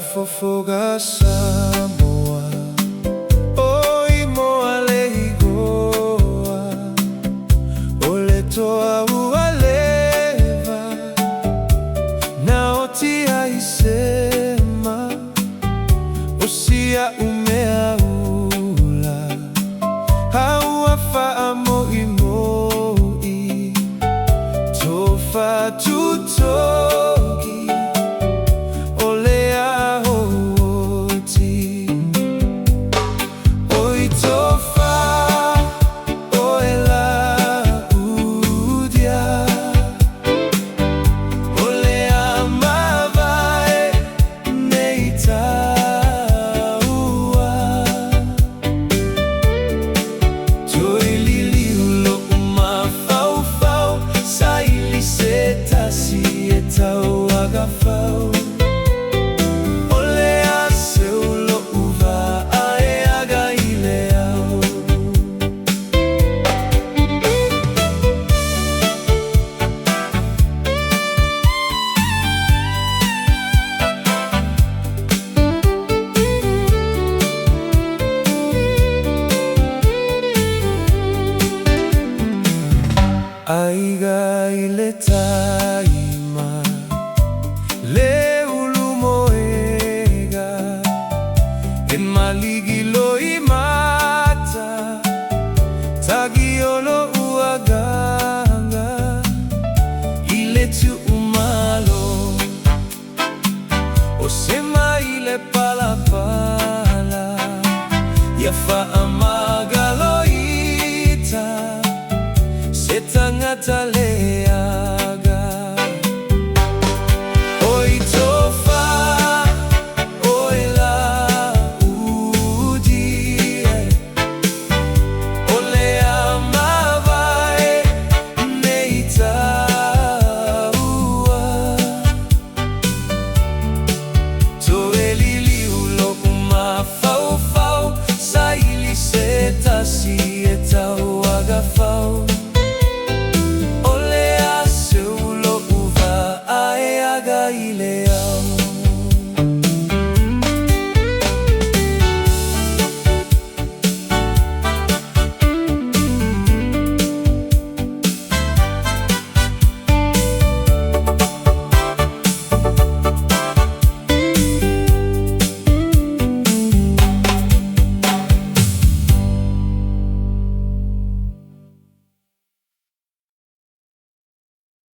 fofoga Samoa, oi moa leigoa, ole toa ualeva, na otia isema, osia umeaula, hauafa moi moi, tofa tutogi, aiga ile taima le ulumoega en maligilo imata tagiolo uaganga ile tu umalo osema ile palapala yafa amagaloita setangata leaga oi tofa oi la udi ole amavae neita ua toelili ulo umafau fau saili setasi etau agafau ile